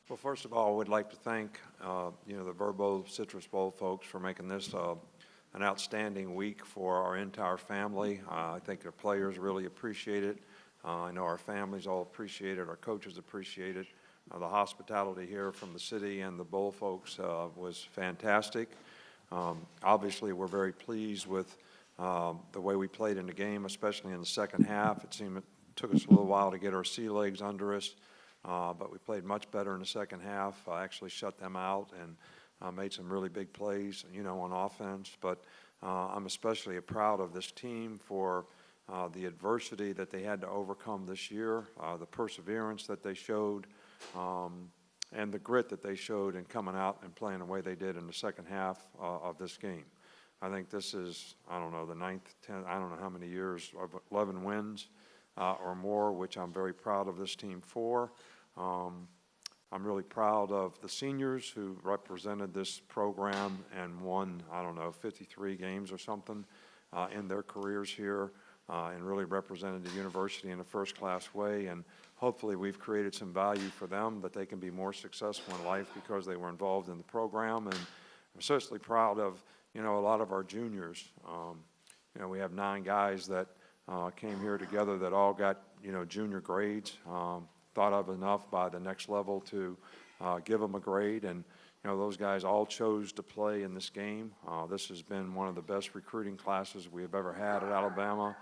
Well, first of all, I would like to thank, the Verbo Citrus Bowl folks for making this an outstanding week for our entire family. I think the players really appreciate it. I know our families all appreciate it. Our coaches appreciate it. The hospitality here from the city and the Bowl folks was fantastic. Obviously, we're very pleased with the way we played in the game, especially in the second half. It seemed it took us a little while to get our sea legs under us. But we played much better in the second half. I actually shut them out and made some really big plays, on offense. But I'm especially proud of this team for the adversity that they had to overcome this year, the perseverance that they showed, and the grit that they showed in coming out and playing the way they did in the second half of this game. I think this is, the ninth, 10th, I don't know how many years, of 11 wins or more, which I'm very proud of this team for. I'm really proud of the seniors who represented this program and won, 53 games or something in their careers here and really represented the university in a first-class way. And hopefully we've created some value for them that they can be more successful in life because they were involved in the program. And I'm certainly proud of, a lot of our juniors. We have 9 guys that came here together that all got, junior grades. Thought of enough by the next level to give them a grade, and those guys all chose to play in this game. This has been one of the best recruiting classes we have ever had at Alabama.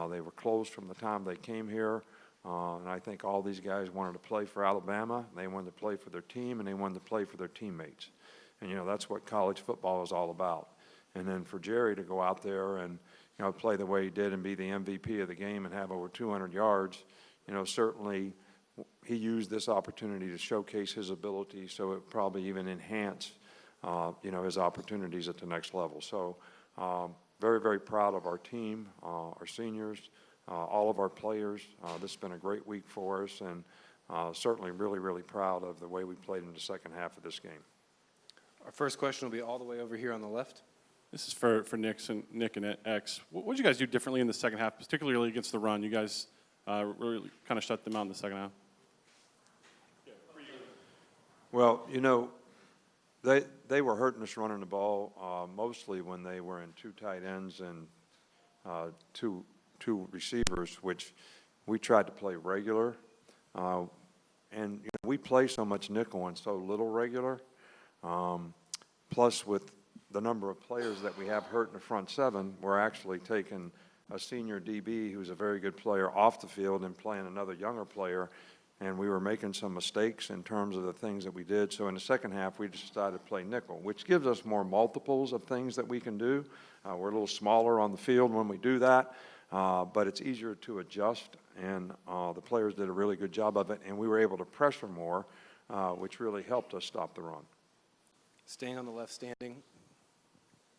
They were closed from the time they came here, and I think all these guys wanted to play for Alabama. They wanted to play for their team, and they wanted to play for their teammates. And that's what college football is all about. And then for Jerry to go out there and play the way he did and be the MVP of the game and have over 200 yards, certainly he used this opportunity to showcase his ability, so it probably even enhanced, his opportunities at the next level. So very, very proud of our team, our seniors, all of our players. This has been a great week for us, and certainly really, really proud of the way we played in the second half of this game. Our first question will be all the way over here on the left. This is for Nick and X. What did you guys do differently in the second half, particularly against the run? You guys really kind of shut them out in the second half. Well, they were hurting us running the ball mostly when they were in 2 tight ends and two receivers, which we tried to play regular. And we play so much nickel and so little regular. Plus, with the number of players that we have hurt in the front 7, we're actually taking a senior DB who's a very good player off the field and playing another younger player. And we were making some mistakes in terms of the things that we did. So in the second half, we just decided to play nickel, which gives us more multiples of things that we can do. We're a little smaller on the field when we do that, but it's easier to adjust. And the players did a really good job of it. And we were able to pressure more, which really helped us stop the run. Staying on the left standing.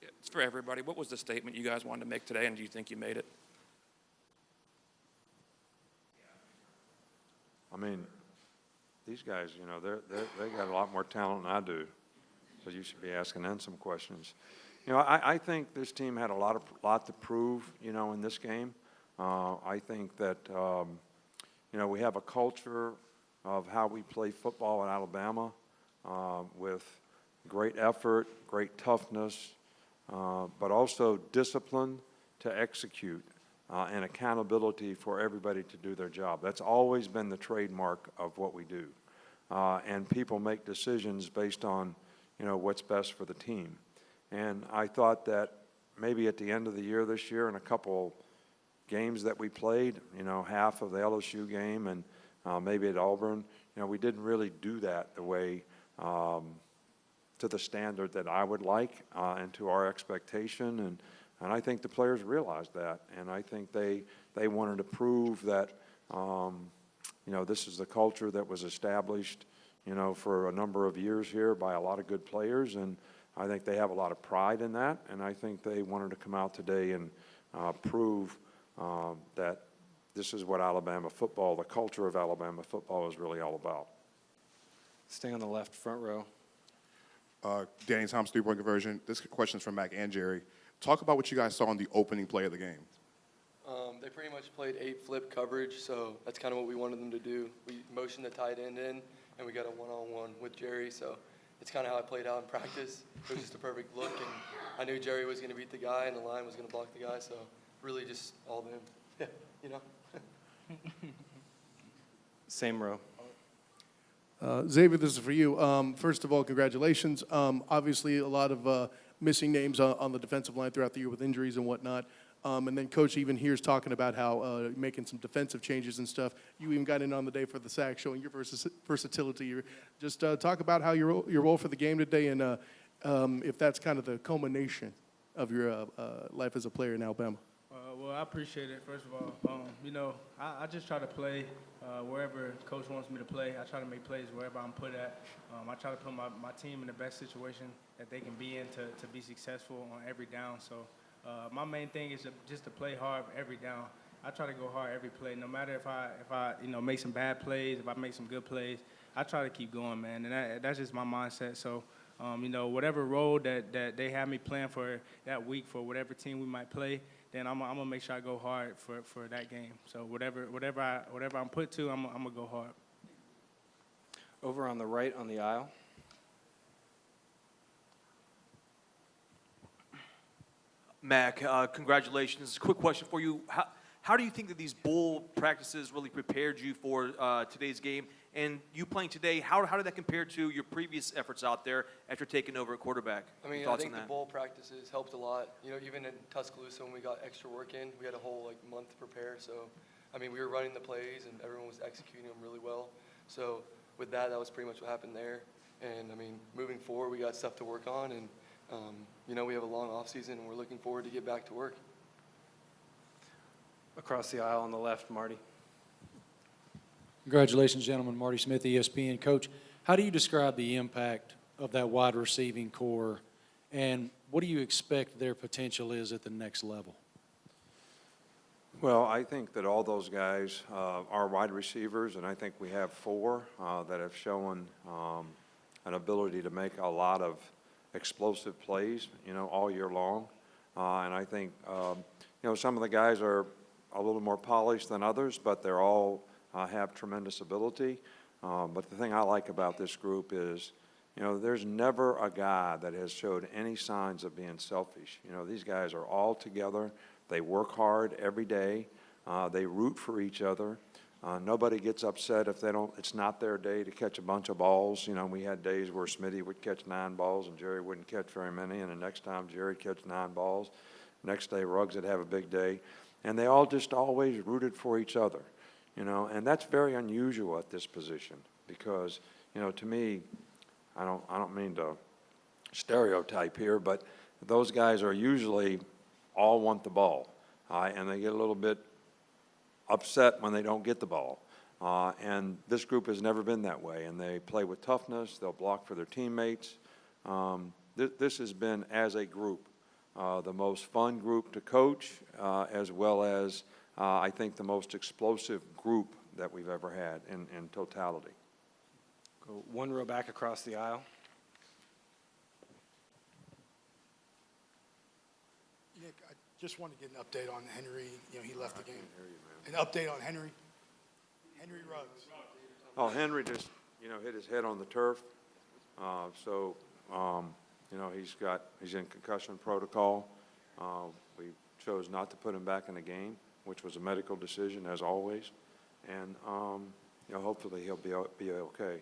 Yeah, it's for everybody. What was the statement you guys wanted to make today, and do you think you made it? I mean, these guys, they got a lot more talent than I do, so you should be asking them some questions. I think this team had a lot to prove, in this game. I think that, we have a culture of how we play football in Alabama with great effort, great toughness, but also discipline to execute. And accountability for everybody to do their job. That's always been the trademark of what we do. And people make decisions based on, what's best for the team. And I thought that maybe at the end of the year this year in a couple games that we played, half of the LSU game and maybe at Auburn, we didn't really do that the way to the standard that I would like and to our expectation. And I think the players realized that, and I think they wanted to prove that, this is the culture that was established, for a number of years here by a lot of good players, and I think they have a lot of pride in that, and I think they wanted to come out today and prove that this is what Alabama football, the culture of Alabama football is really all about. Staying on the left front row. Danny Thomas, 3-point conversion. This question is from Mac and Jerry. Talk about what you guys saw on the opening play of the game. They pretty much played 8 flip coverage, so that's kind of what we wanted them to do. We motioned the tight end in, and we got a one-on-one with Jerry. So it's kind of how it played out in practice. It was just a perfect look, and I knew Jerry was going to beat the guy, and the line was going to block the guy. So really just all of him. Yeah, you know. Same row. Xavier, this is for you. First of all, congratulations. Obviously, a lot of missing names on the defensive line throughout the year with injuries and whatnot. And then Coach even here's talking about how making some defensive changes and stuff. You even got in on the day for the sack, showing your versatility. Just talk about how your role for the game today, and if that's kind of the culmination of your life as a player in Alabama. Well, I appreciate it, first of all. You know, I just try to play wherever Coach wants me to play. I try to make plays wherever I'm put at. I try to put my team in the best situation that they can be in to be successful on every down. So my main thing is just to play hard every down. I try to go hard every play, no matter if I you know, make some bad plays, if I make some good plays. I try to keep going, man, and that's just my mindset. So, you know, whatever role that they have me playing for that week for whatever team we might play, then I'm gonna make sure I go hard for that game. So whatever I'm put to, I'm gonna go hard. Over on the right on the aisle. Mac, congratulations. Quick question for you. How do you think that these bowl practices really prepared you for today's game? And you playing today, how did that compare to your previous efforts out there after taking over at quarterback? I mean, I think the bowl practices helped a lot. You know, even in Tuscaloosa when we got extra work in, we had a whole month to prepare. So, I mean, we were running the plays and everyone was executing them really well. So with that was pretty much what happened there. And I mean, moving forward, we got stuff to work on, and you know, we have a long off season, and we're looking forward to get back to work. Across the aisle on the left, Marty. Congratulations, gentlemen. Marty Smith, ESPN. Coach, how do you describe the impact of that wide receiving core, and what do you expect their potential is at the next level? Well, I think that all those guys are wide receivers, and I think we have four that have shown an ability to make a lot of explosive plays, you know, all year long. And I think, you know, some of the guys are a little more polished than others, but they're all have tremendous ability. But the thing I like about this group is, you know, there's never a guy that has showed any signs of being selfish. You know, these guys are all together. They work hard every day. They root for each other. Nobody gets upset if it's not their day to catch a bunch of balls. You know, we had days where Smitty would catch 9 balls and Jerry wouldn't catch very many, and the next time Jerry would catch 9 balls. Next day, Ruggs would have a big day. And they all just always rooted for each other, you know, and that's very unusual at this position because, you know, to me, I don't mean to stereotype here, but those guys are usually all want the ball, and they get a little bit upset when they don't get the ball. And this group has never been that way, and they play with toughness. They'll block for their teammates. This has been, as a group, the most fun group to coach, as well as, I think, the most explosive group that we've ever had in totality. Go one row back across the aisle. Nick, I just want to get an update on Henry. You know, he left the game. An update on Henry. Henry Ruggs. Oh, Henry just, you know, hit his head on the turf. You know, he's in concussion protocol. We chose not to put him back in the game, which was a medical decision, as always. And, you know, hopefully he'll be okay.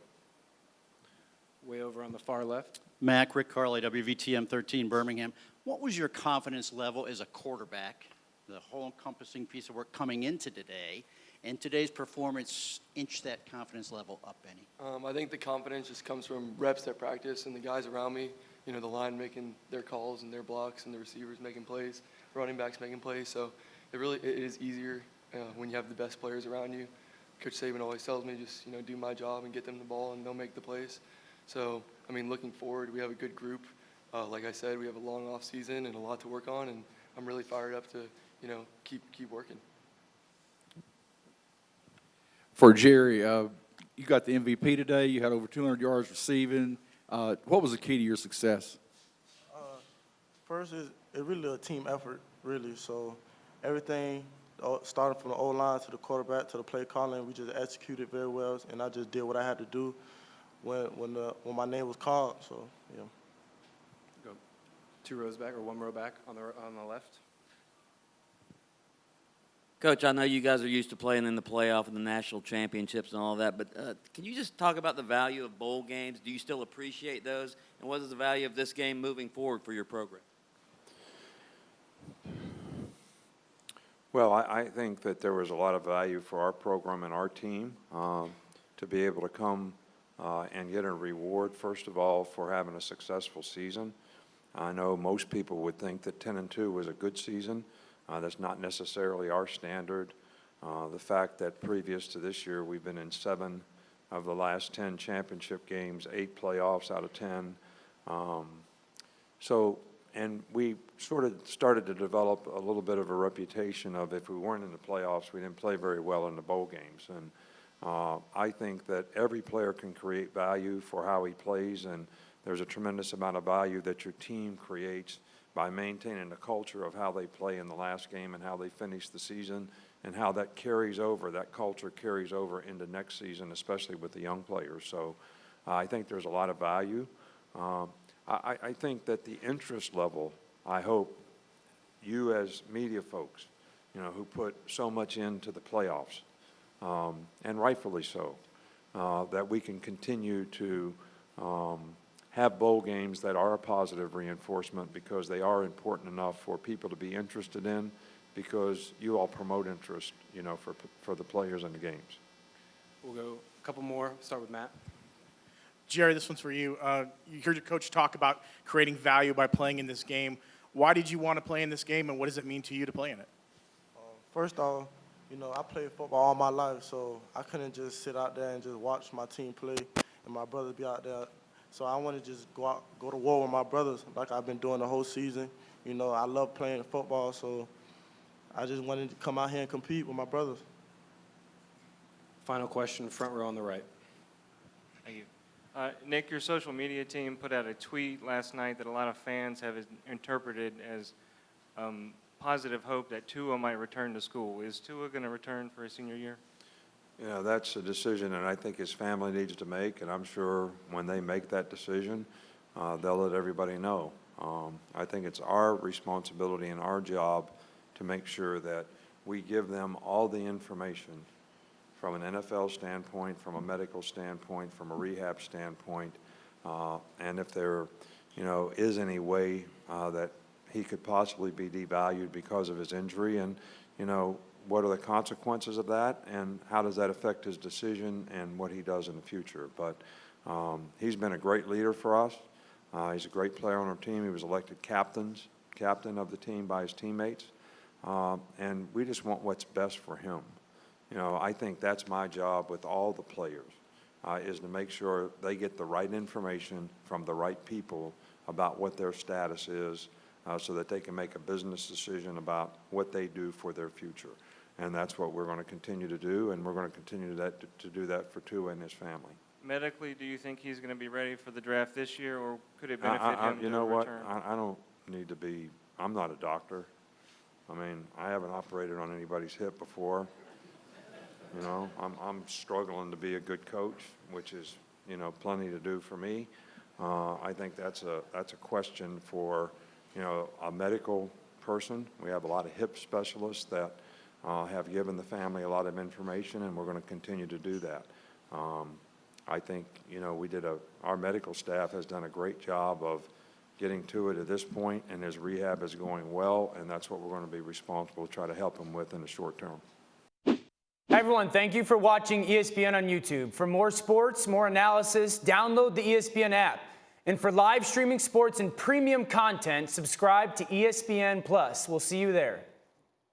Way over on the far left. Mac, Rick Carley, WVTM 13, Birmingham. What was your confidence level as a quarterback, the whole encompassing piece of work coming into today, and today's performance inched that confidence level up any? I think the confidence just comes from reps at practice and the guys around me, you know, the line making their calls and their blocks and the receivers making plays, running backs making plays. So it is easier when you have the best players around you. Coach Saban always tells me just, you know, do my job and get them the ball and they'll make the plays. So, I mean, looking forward, we have a good group. Like I said, we have a long off season and a lot to work on, and I'm really fired up to, you know, keep working. For Jerry, you got the MVP today. You had over 200 yards receiving. What was the key to your success? First, it's really a team effort, really. So everything, starting from the O-line to the quarterback to the play calling, we just executed very well, and I just did what I had to do. when my name was called. So yeah. Go 2 rows back or 1 row back on the left. Coach, I know you guys are used to playing in the playoff and the national championships and all that, but can you just talk about the value of bowl games? Do you still appreciate those? And what is the value of this game moving forward for your program? Well, I think that there was a lot of value for our program and our team to be able to come and get a reward, first of all, for having a successful season. I know most people would think that 10-2 was a good season. That's not necessarily our standard. The fact that previous to this year, we've been in 7 of the last 10 championship games, 8 playoffs out of 10. And we sort of started to develop a little bit of a reputation of if we weren't in the playoffs, we didn't play very well in the bowl games. And I think that every player can create value for how he plays, and there's a tremendous amount of value that your team creates by maintaining the culture of how they play in the last game and how they finish the season and how that carries over, that culture carries over into next season, especially with the young players. So I think there's a lot of value. I think that the interest level, I hope you as media folks, who put so much into the playoffs, and rightfully so, that we can continue to have bowl games that are a positive reinforcement because they are important enough for people to be interested in because you all promote interest, for the players in the games. We'll go a couple more. Start with Matt. Jerry, this one's for you. You heard your coach talk about creating value by playing in this game. Why did you want to play in this game, and what does it mean to you to play in it? First off, I played football all my life, so I couldn't just sit out there and just watch my team play and my brothers be out there. So I want to just go to war with my brothers like I've been doing the whole season. I love playing football, so I just wanted to come out here and compete with my brothers. Final question, front row on the right. Thank you. Nick, your social media team put out a tweet last night that a lot of fans have interpreted as positive hope that Tua might return to school. Is Tua going to return for his senior year? That's a decision that I think his family needs to make, and I'm sure when they make that decision, they'll let everybody know. I think it's our responsibility and our job to make sure that we give them all the information from an NFL standpoint, from a medical standpoint, from a rehab standpoint, and if there, is any way that he could possibly be devalued because of his injury, and, what are the consequences of that, and how does that affect his decision and what he does in the future. But he's been a great leader for us. He's a great player on our team. He was elected captain of the team by his teammates, and we just want what's best for him. I think that's my job with all the players, is to make sure they get the right information from the right people about what their status is so that they can make a business decision about what they do for their future. And that's what we're going to continue to do, and we're going to continue to do that for Tua and his family. Medically, do you think he's going to be ready for the draft this year, or could it benefit him to You know what? return? I don't need to be – I'm not a doctor. I mean, I haven't operated on anybody's hip before. I'm struggling to be a good coach, which is, plenty to do for me. I think that's a question for, a medical person. We have a lot of hip specialists that have given the family a lot of information, and we're going to continue to do that. I think, our medical staff has done a great job of getting to it at this point, and his rehab is going well, and that's what we're going to be responsible to try to help him with in the short term. Hi everyone, thank you for watching ESPN on YouTube. For more sports, more analysis, download the ESPN app. And for live streaming sports and premium content, subscribe to ESPN+. We'll see you there.